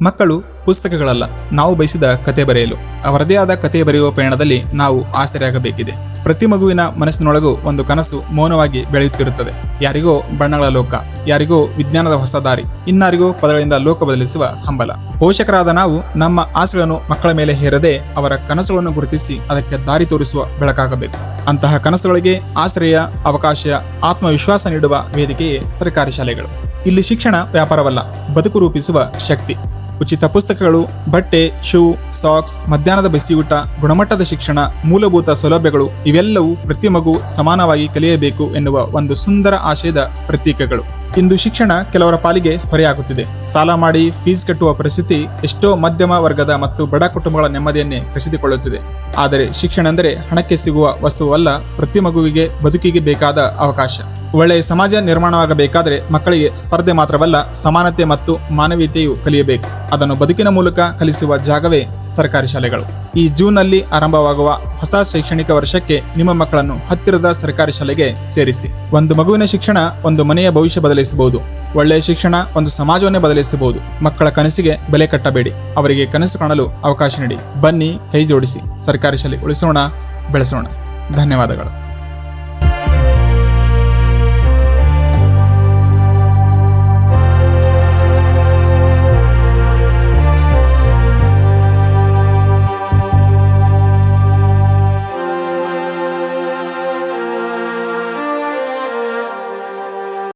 ಮಕ್ಕಳು ಪುಸ್ತಕಗಳಲ್ಲ, ನಾವು ಬಯಸಿದ ಕತೆ ಬರೆಯಲು, ಅವರದೇ ಆದ ಕತೆ ಬರೆಯುವ ಪಯಣದಲ್ಲಿ ನಾವು ಆಸರೆಯಾಗಬೇಕಿದೆ. ಪ್ರತಿ ಮಗುವಿನ ಮನಸ್ಸಿನೊಳಗೂ ಒಂದು ಕನಸು ಮೌನವಾಗಿ ಬೆಳೆಯುತ್ತಿರುತ್ತದೆ. ಯಾರಿಗೋ ಬಣ್ಣಗಳ ಲೋಕ, ಯಾರಿಗೋ ವಿಜ್ಞಾನದ ಹೊಸ ದಾರಿ, ಇನ್ನಾರಿಗೋ ಪದಗಳಿಂದ ಲೋಕ ಬದಲಿಸುವ ಹಂಬಲ. ಪೋಷಕರಾದ ನಾವು ನಮ್ಮ ಆಸೆಗಳನ್ನು ಮಕ್ಕಳ ಮೇಲೆ ಹೇರದೆ ಅವರ ಕನಸುಗಳನ್ನು ಗುರುತಿಸಿ ಅದಕ್ಕೆ ದಾರಿ ತೋರಿಸುವ ಬೆಳಕಾಗಬೇಕು. ಅಂತಹ ಕನಸುಗಳಿಗೆ ಆಶ್ರಯ, ಅವಕಾಶ, ಆತ್ಮವಿಶ್ವಾಸ ನೀಡುವ ವೇದಿಕೆಯೇ ಸರ್ಕಾರಿ ಶಾಲೆಗಳು. ಇಲ್ಲಿ ಶಿಕ್ಷಣ ವ್ಯಾಪಾರವಲ್ಲ, ಬದುಕು ರೂಪಿಸುವ ಶಕ್ತಿ. ಉಚಿತ ಪುಸ್ತಕಗಳು, ಬಟ್ಟೆ, ಶೂ, ಸಾಕ್ಸ್, ಮಧ್ಯಾಹ್ನದ ಬಿಸಿಯೂಟ, ಗುಣಮಟ್ಟದ ಶಿಕ್ಷಣ, ಮೂಲಭೂತ ಸೌಲಭ್ಯಗಳು ಇವೆಲ್ಲವೂ ಪ್ರತಿ ಮಗು ಸಮಾನವಾಗಿ ಕಲಿಯಬೇಕು ಎನ್ನುವ ಒಂದು ಸುಂದರ ಆಶಯದ ಪ್ರತೀಕಗಳು. ಇಂದು ಶಿಕ್ಷಣ ಕೆಲವರ ಪಾಲಿಗೆ ಹೊರೆಯಾಗುತ್ತಿದೆ. ಸಾಲ ಮಾಡಿ ಫೀಸ್ ಕಟ್ಟುವ ಪರಿಸ್ಥಿತಿ ಎಷ್ಟೋ ಮಧ್ಯಮ ವರ್ಗದ ಮತ್ತು ಬಡ ಕುಟುಂಬಗಳ ನೆಮ್ಮದಿಯನ್ನೇ ಕಸಿದುಕೊಳ್ಳುತ್ತಿದೆ. ಆದರೆ ಶಿಕ್ಷಣ ಅಂದರೆ ಹಣಕ್ಕೆ ಸಿಗುವ ವಸ್ತುವಲ್ಲ, ಪ್ರತಿ ಮಗುವಿಗೆ ಬದುಕಿಗೆ ಬೇಕಾದ ಅವಕಾಶ. ಒಳ್ಳೆಯ ಸಮಾಜ ನಿರ್ಮಾಣವಾಗಬೇಕಾದರೆ ಮಕ್ಕಳಿಗೆ ಸ್ಪರ್ಧೆ ಮಾತ್ರವಲ್ಲ, ಸಮಾನತೆ ಮತ್ತು ಮಾನವೀಯತೆಯು ಕಲಿಯಬೇಕು. ಅದನ್ನು ಬದುಕಿನ ಮೂಲಕ ಕಲಿಸುವ ಜಾಗವೇ ಸರ್ಕಾರಿ ಶಾಲೆಗಳು. ಈ ಜೂನ್ನಲ್ಲಿ ಆರಂಭವಾಗುವ ಹೊಸ ಶೈಕ್ಷಣಿಕ ವರ್ಷಕ್ಕೆ ನಿಮ್ಮ ಮಕ್ಕಳನ್ನು ಹತ್ತಿರದ ಸರ್ಕಾರಿ ಶಾಲೆಗೆ ಸೇರಿಸಿ. ಒಂದು ಮಗುವಿನ ಶಿಕ್ಷಣ ಒಂದು ಮನೆಯ ಭವಿಷ್ಯ ಬದಲಿಸಬಹುದು. ಒಳ್ಳೆಯ ಶಿಕ್ಷಣ ಒಂದು ಸಮಾಜವನ್ನೇ ಬದಲಿಸಬಹುದು. ಮಕ್ಕಳ ಕನಸಿಗೆ ಬೆಲೆ ಕಟ್ಟಬೇಡಿ, ಅವರಿಗೆ ಕನಸು ಕಾಣಲು ಅವಕಾಶ ನೀಡಿ. ಬನ್ನಿ, ಕೈ ಜೋಡಿಸಿ ಸರ್ಕಾರಿ ಶಾಲೆ ಉಳಿಸೋಣ, ಬೆಳೆಸೋಣ. ಧನ್ಯವಾದಗಳು.